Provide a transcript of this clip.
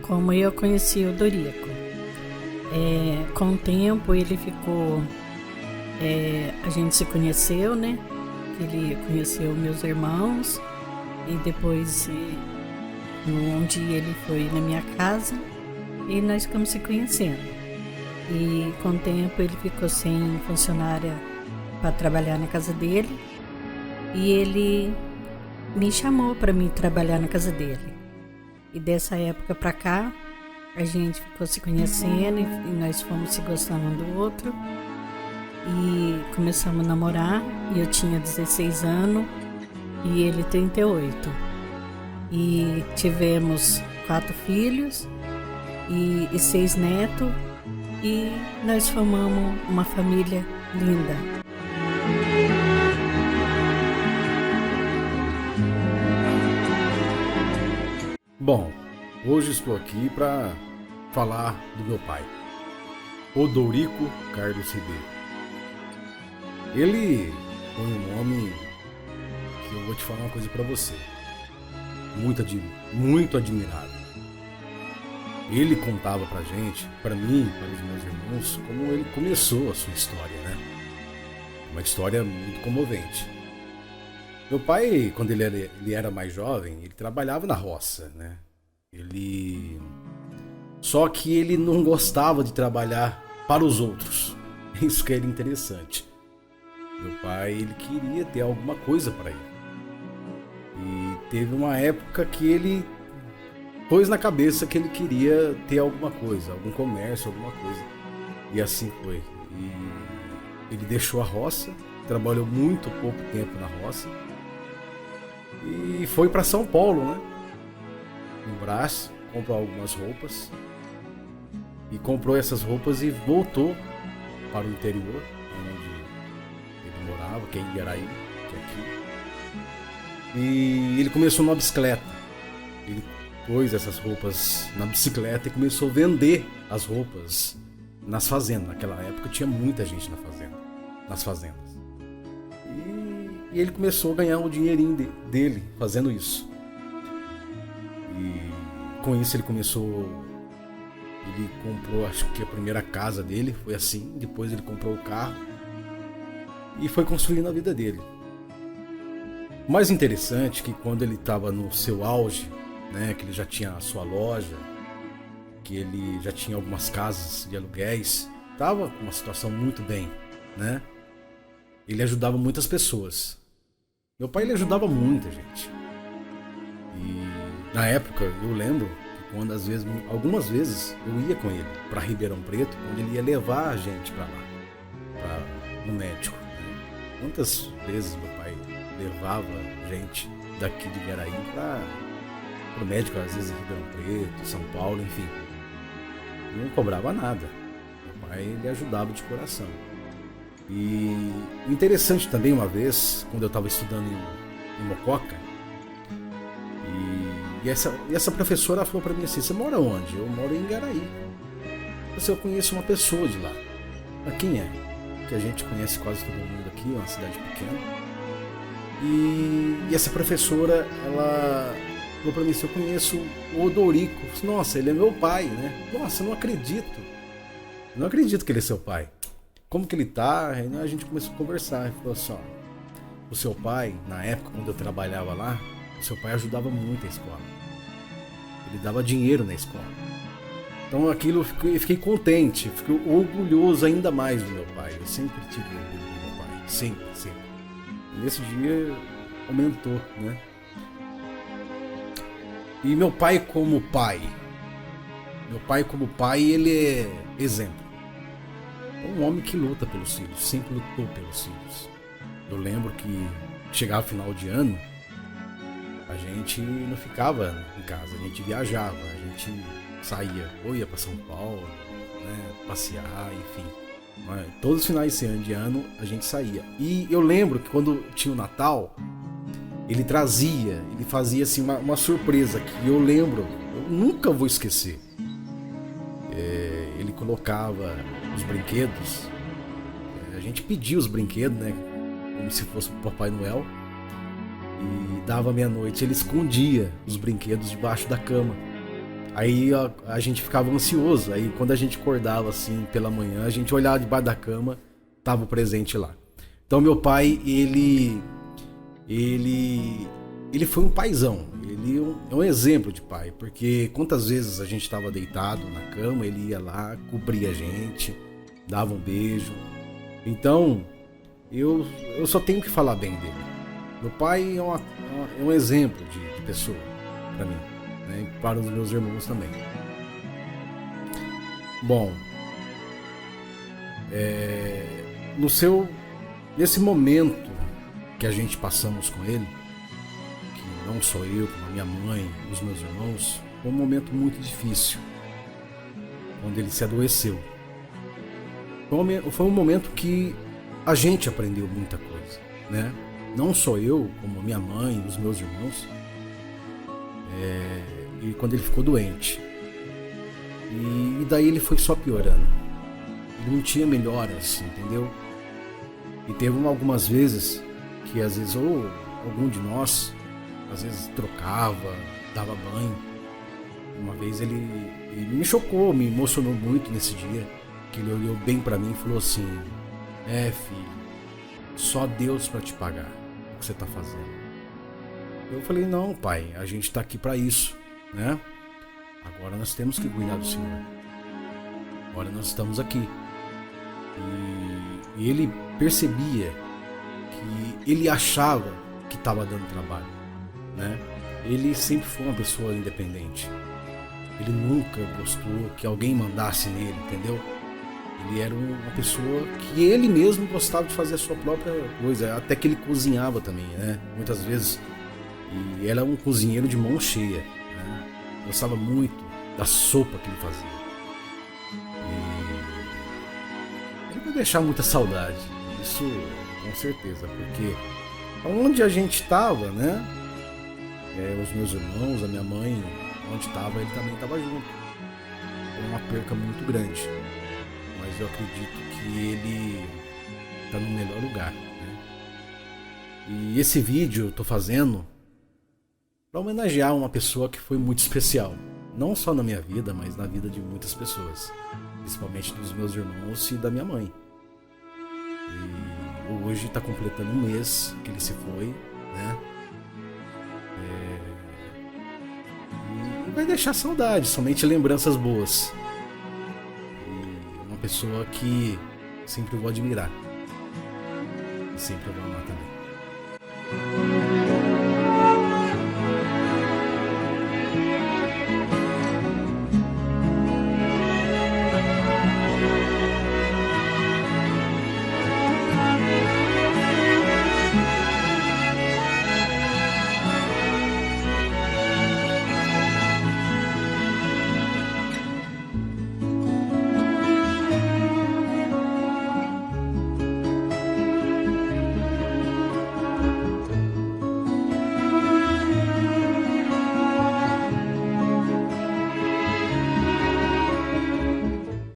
como eu conheci o Dorico. Com o tempo ele ficou, a gente se conheceu, né? Ele conheceu meus irmãos e depois um dia ele foi na minha casa e nós ficamos se conhecendo. E com o tempo ele ficou sem funcionária para trabalhar na casa dele e ele me chamou para mim trabalhar na casa dele. E dessa época para cá a gente ficou se conhecendo e nós fomos se gostando um do outro e começamos a namorar. E eu tinha 16 anos e ele 38. E tivemos 4 filhos e 6 netos e nós formamos uma família linda. Bom, hoje estou aqui para falar do meu pai, Odorico Carlos Ribeiro. Ele foi um homem que eu vou te falar uma coisa para você, muito admirável. Ele contava pra gente, para mim, para os meus irmãos, como ele começou a sua história, né? Uma história muito comovente. Meu pai, quando ele era mais jovem, ele trabalhava na roça, né? Só que ele não gostava de trabalhar para os outros. Isso que era interessante. Meu pai, ele queria ter alguma coisa para ele. E teve uma época que ele pôs na cabeça que ele queria ter alguma coisa, algum comércio, alguma coisa. E assim foi. E ele deixou a roça, trabalhou muito pouco tempo na roça e foi para São Paulo, né? No Brás, comprou algumas roupas e comprou essas roupas e voltou para o interior, onde ele morava, que é em Iaraí, que é aqui. E ele começou numa bicicleta. Ele pôs essas roupas na bicicleta e começou a vender as roupas nas fazendas. Naquela época tinha muita gente nas fazendas. E ele começou a ganhar o dinheirinho dele fazendo isso. E com isso ele comprou, acho que a primeira casa dele foi assim. Depois ele comprou o carro e foi construindo a vida dele. O mais interessante é que quando ele estava no seu auge, né, que ele já tinha a sua loja, que ele já tinha algumas casas de aluguéis, estava com uma situação muito bem, né? Ele ajudava muitas pessoas. Meu pai, ele ajudava muita gente. E na época eu lembro que algumas vezes eu ia com ele para Ribeirão Preto, onde ele ia levar a gente para lá, no médico. Quantas vezes meu pai levava gente daqui de Iaraí para o médico, às vezes em Ribeirão Preto, São Paulo, enfim. Não cobrava nada. Meu pai, ele ajudava de coração. E interessante também, uma vez, quando eu estava estudando em Mococa, e essa professora falou para mim assim: você mora onde? Eu moro em Iaraí. Eu conheço uma pessoa de lá. Mas quem é? Que a gente conhece quase todo mundo aqui, é uma cidade pequena. E essa professora, ela falou pra mim assim: eu conheço o Odorico. Nossa, ele é meu pai, né? Nossa, eu não acredito. Não acredito que ele é seu pai. Como que ele tá? Aí a gente começou a conversar. Ele falou assim: ó, o seu pai, na época quando eu trabalhava lá, o seu pai ajudava muito a escola. Ele dava dinheiro na escola. Então aquilo eu fiquei contente, fiquei orgulhoso ainda mais do meu pai. Eu sempre tive orgulho do meu pai. Sempre, sempre. E nesse dia aumentou, né? E meu pai como pai, ele é exemplo. É um homem que luta pelos filhos, sempre lutou pelos filhos. Eu lembro que chegava final de ano, a gente não ficava em casa, a gente viajava, a gente saía, ou ia para São Paulo, né, passear, enfim. Todos os finais de ano a gente saía. E eu lembro que quando tinha o Natal, ele fazia assim uma surpresa que eu lembro, eu nunca vou esquecer. Ele colocava os brinquedos, a gente pedia os brinquedos, né, como se fosse o Papai Noel, e dava meia-noite, ele escondia os brinquedos debaixo da cama. Aí a gente ficava ansioso. Aí quando a gente acordava assim pela manhã, a gente olhava debaixo da cama, tava o presente lá. Então meu pai, ele foi um paizão. Ele é um exemplo de pai, porque quantas vezes a gente estava deitado na cama, ele ia lá, cobria a gente, dava um beijo. Então eu só tenho que falar bem dele. Meu pai é um exemplo de pessoa para mim, né? E para os meus irmãos também. Bom, nesse momento que a gente passamos com ele, que não só eu, como a minha mãe, os meus irmãos, foi um momento muito difícil, quando ele se adoeceu. Foi um momento que a gente aprendeu muita coisa, né? Não só eu, como a minha mãe, os meus irmãos. E quando ele ficou doente. E daí ele foi só piorando. Ele não tinha melhoras, entendeu? E teve algumas vezes que às vezes ou algum de nós às vezes trocava, dava banho. Uma vez ele me chocou, me emocionou muito nesse dia, que ele olhou bem pra mim e falou assim: filho, só Deus pra te pagar o que você tá fazendo. Eu falei: não, pai, a gente tá aqui pra isso, né? Agora nós temos que cuidar do Senhor. Agora nós estamos aqui. E ele percebia que ele achava que estava dando trabalho, né? Ele sempre foi uma pessoa independente. Ele nunca gostou que alguém mandasse nele, entendeu? Ele era uma pessoa que ele mesmo gostava de fazer a sua própria coisa, até que ele cozinhava também, né? Muitas vezes. E era um cozinheiro de mão cheia, né? Gostava muito da sopa que ele fazia. E ele vai deixar muita saudade, isso com certeza, porque onde a gente estava, né? Os meus irmãos, a minha mãe, onde estava, ele também estava junto. Foi uma perca muito grande, mas eu acredito que ele está no melhor lugar, né? E esse vídeo eu tô fazendo para homenagear uma pessoa que foi muito especial, não só na minha vida, mas na vida de muitas pessoas, principalmente dos meus irmãos e da minha mãe. E hoje está completando um mês que ele se foi, né? E vai deixar saudade, somente lembranças boas. E uma pessoa que sempre vou admirar e sempre vou amar também.